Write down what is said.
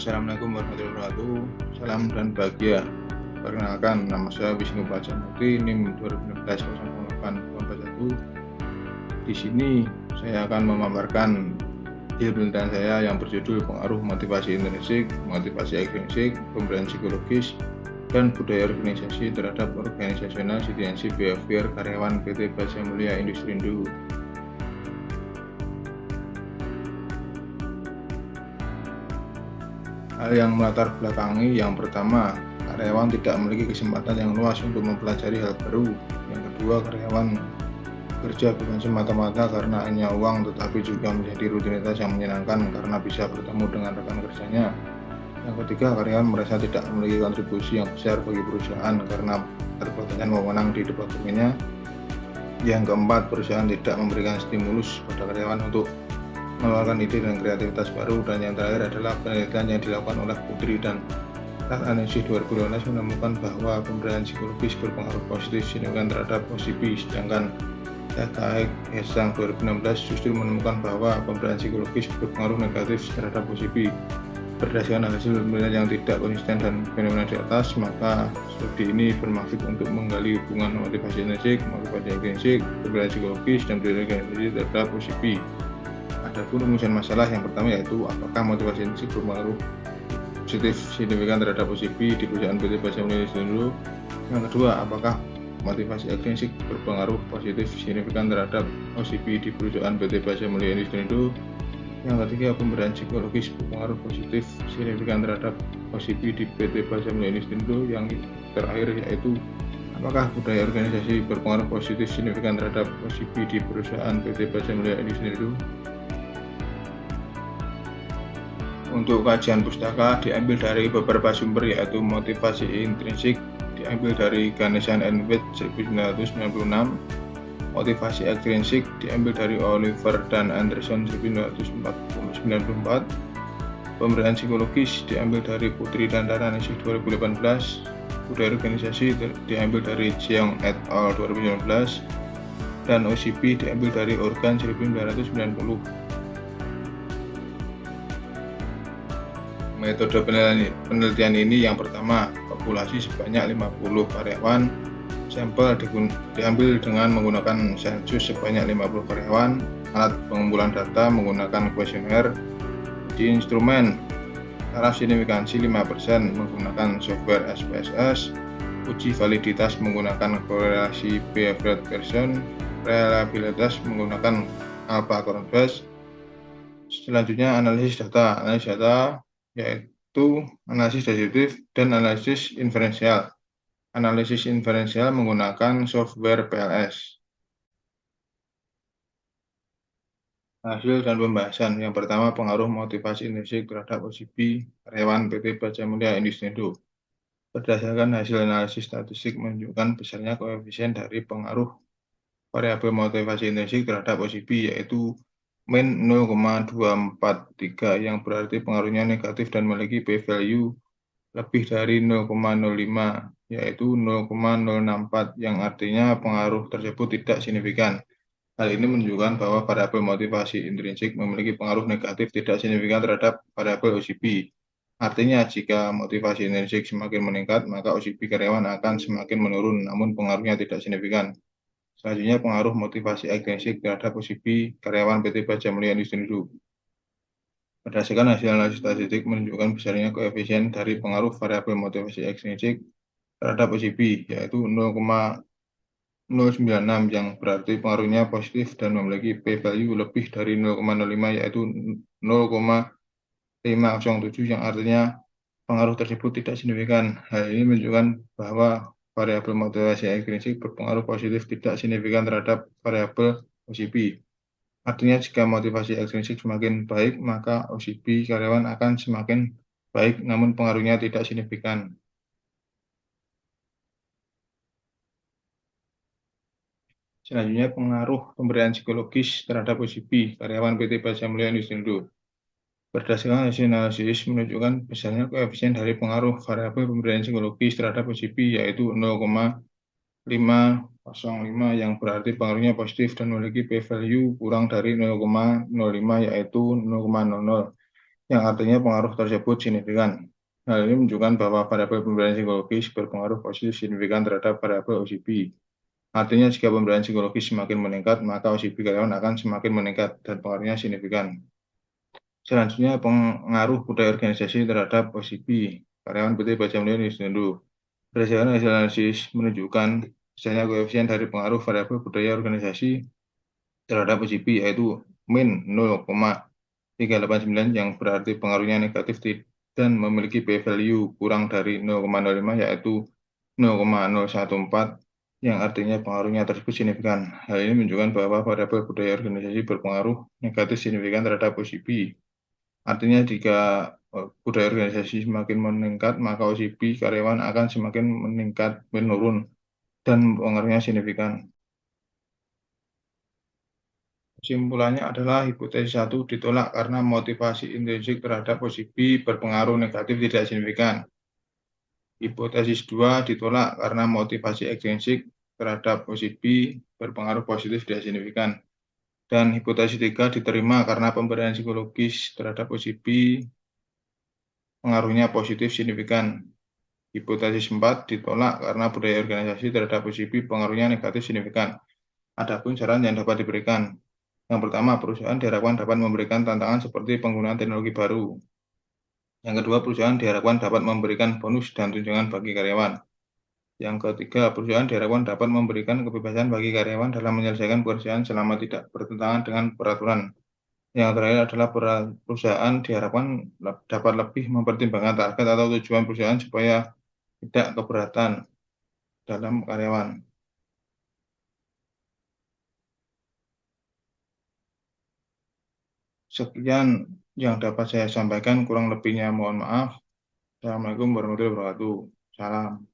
Assalamualaikum warahmatullahi wabarakatuh. Salam dan bahagia. Perkenalkan, nama saya Wisnu Prajamuti, NIM 2016 Di sini saya akan memaparkan hasil penelitian saya yang berjudul pengaruh motivasi intrinsik, motivasi ekstrinsik, pemberdayaan psikologis, dan budaya organisasi terhadap organisasional situasi behavior karyawan PT Baja Mulia Industrindo. Hal yang melatar belakangi yang pertama, karyawan tidak memiliki kesempatan yang luas untuk mempelajari hal baru. Yang kedua, karyawan kerja bukan semata-mata karena hanya uang, tetapi juga menjadi rutinitas yang menyenangkan karena bisa bertemu dengan rekan kerjanya. Yang ketiga, karyawan merasa tidak memiliki kontribusi yang besar bagi perusahaan karena keterbatasan wewenang di departemennya. Yang keempat, perusahaan tidak memberikan stimulus pada karyawan untuk mengeluarkan ide dan kreativitas baru. Dan yang terakhir adalah penelitian yang dilakukan oleh Putri dan analisis 2012 menemukan bahwa pemberdayaan psikologis berpengaruh positif signifikan terhadap OCP, sedangkan data Hesang 2016 justru menemukan bahwa pemberdayaan psikologis berpengaruh negatif terhadap OCP. Berdasarkan hasil penelitian yang tidak konsisten dan fenomena di atas, maka studi ini bermaksud untuk menggali hubungan motivasi intrinsik, motivasi ekstrinsik, pemberdayaan psikologis, dan budaya organisasi terhadap OCP. Adapun rumusan masalah yang pertama yaitu apakah motivasi intrinsik berpengaruh positif signifikan terhadap OCP di perusahaan PT Baja Mulia Industrindo. Yang kedua, apakah motivasi ekstrinsik berpengaruh positif signifikan terhadap OCP di perusahaan PT Baja Mulia Industrindo. Yang ketiga, pemberdayaan psikologis berpengaruh positif signifikan terhadap OCP di PT Baja Mulia Industrindo. Yang terakhir yaitu apakah budaya organisasi berpengaruh positif signifikan terhadap OCP di perusahaan PT Baja Mulia Industrindo. Untuk kajian pustaka diambil dari beberapa sumber, yaitu motivasi intrinsik diambil dari Ganesan and Wade 1996, motivasi ekstrinsik diambil dari Oliver dan Anderson 1994, pemberdayaan psikologis diambil dari Putri dan analisis 2018, budaya organisasi diambil dari Jeong et al 2019, dan OCP diambil dari Organ 1990. Metode penelitian ini yang pertama, populasi sebanyak 50 karyawan, sampel diambil dengan menggunakan sensus sebanyak 50 karyawan, alat pengumpulan data menggunakan kuesioner, uji instrumen taraf signifikansi 5% menggunakan software SPSS, uji validitas menggunakan korelasi behavioral regression, reliabilitas menggunakan alpha Cornbase. Selanjutnya analisis data yaitu analisis deskriptif dan analisis inferensial. Analisis inferensial menggunakan software PLS. Hasil dan pembahasan. Yang pertama, pengaruh motivasi intrinsik terhadap OCP karyawan PT Baja Mulia Industrindo. Berdasarkan hasil analisis statistik menunjukkan besarnya koefisien dari pengaruh variabel motivasi intrinsik terhadap OCP, yaitu min 0,243 yang berarti pengaruhnya negatif dan memiliki p-value lebih dari 0,05 yaitu 0,064 yang artinya pengaruh tersebut tidak signifikan. Hal ini menunjukkan bahwa variabel motivasi intrinsik memiliki pengaruh negatif tidak signifikan terhadap variabel OCP. Artinya jika motivasi intrinsik semakin meningkat, maka OCP karyawan akan semakin menurun, namun pengaruhnya tidak signifikan. Selanjutnya, pengaruh motivasi ekstrinsik terhadap OCP karyawan PT Baja Mulia Industrindo. Berdasarkan hasil analisis statistik menunjukkan besarnya koefisien dari pengaruh variabel motivasi ekstrinsik terhadap OCP, yaitu 0,096 yang berarti pengaruhnya positif dan memiliki p-value lebih dari 0,05 yaitu 0,507 yang artinya pengaruh tersebut tidak signifikan. Hal ini menunjukkan bahwa variabel motivasi ekstrinsik berpengaruh positif tidak signifikan terhadap variabel OCP. Artinya jika motivasi ekstrinsik semakin baik, maka OCP karyawan akan semakin baik, namun pengaruhnya tidak signifikan. Selanjutnya, pengaruh pemberdayaan psikologis terhadap OCP karyawan PT Baja Mulia Industrindo. Berdasarkan hasil analisis menunjukkan besarnya koefisien dari pengaruh variabel pemberdayaan psikologis terhadap OCP, yaitu 0,505 yang berarti pengaruhnya positif dan memiliki p-value kurang dari 0,05 yaitu 0,00. yang artinya pengaruh tersebut signifikan. Hal ini menunjukkan bahwa variabel pemberdayaan psikologis berpengaruh positif signifikan terhadap variabel OCP. Artinya jika pemberdayaan psikologis semakin meningkat, maka OCP karyawan akan semakin meningkat dan pengaruhnya signifikan. Selanjutnya, pengaruh budaya organisasi terhadap OCP. Karyawan PT Baja Mulia Nisndu. Berdasarkan hasil analisis menunjukkan misalnya koefisien dari pengaruh variabel budaya organisasi terhadap OCP yaitu min 0,389 yang berarti pengaruhnya negatif dan memiliki p-value kurang dari 0,05 yaitu 0,014 yang artinya pengaruhnya tersebut signifikan. Hal ini menunjukkan bahwa variabel budaya organisasi berpengaruh negatif signifikan terhadap OCP. Artinya jika budaya organisasi semakin meningkat, maka OCP karyawan akan semakin menurun dan pengaruhnya signifikan. Kesimpulannya adalah hipotesis 1 ditolak karena motivasi intrinsik terhadap OCP berpengaruh negatif tidak signifikan. Hipotesis 2 ditolak karena motivasi ekstrinsik terhadap OCP berpengaruh positif tidak signifikan. Dan hipotesis 3 diterima karena pemberdayaan psikologis terhadap OCP pengaruhnya positif signifikan. Hipotesis 4 ditolak karena budaya organisasi terhadap OCP pengaruhnya negatif signifikan. Adapun saran yang dapat diberikan. Yang pertama, perusahaan diharapkan dapat memberikan tantangan seperti penggunaan teknologi baru. Yang kedua, perusahaan diharapkan dapat memberikan bonus dan tunjangan bagi karyawan. Yang ketiga, perusahaan diharapkan dapat memberikan kebebasan bagi karyawan dalam menyelesaikan pekerjaan selama tidak bertentangan dengan peraturan. Yang terakhir adalah perusahaan diharapkan dapat lebih mempertimbangkan target atau tujuan perusahaan supaya tidak keberatan dalam karyawan. Sekian yang dapat saya sampaikan, kurang lebihnya mohon maaf. Assalamualaikum warahmatullahi wabarakatuh. Salam.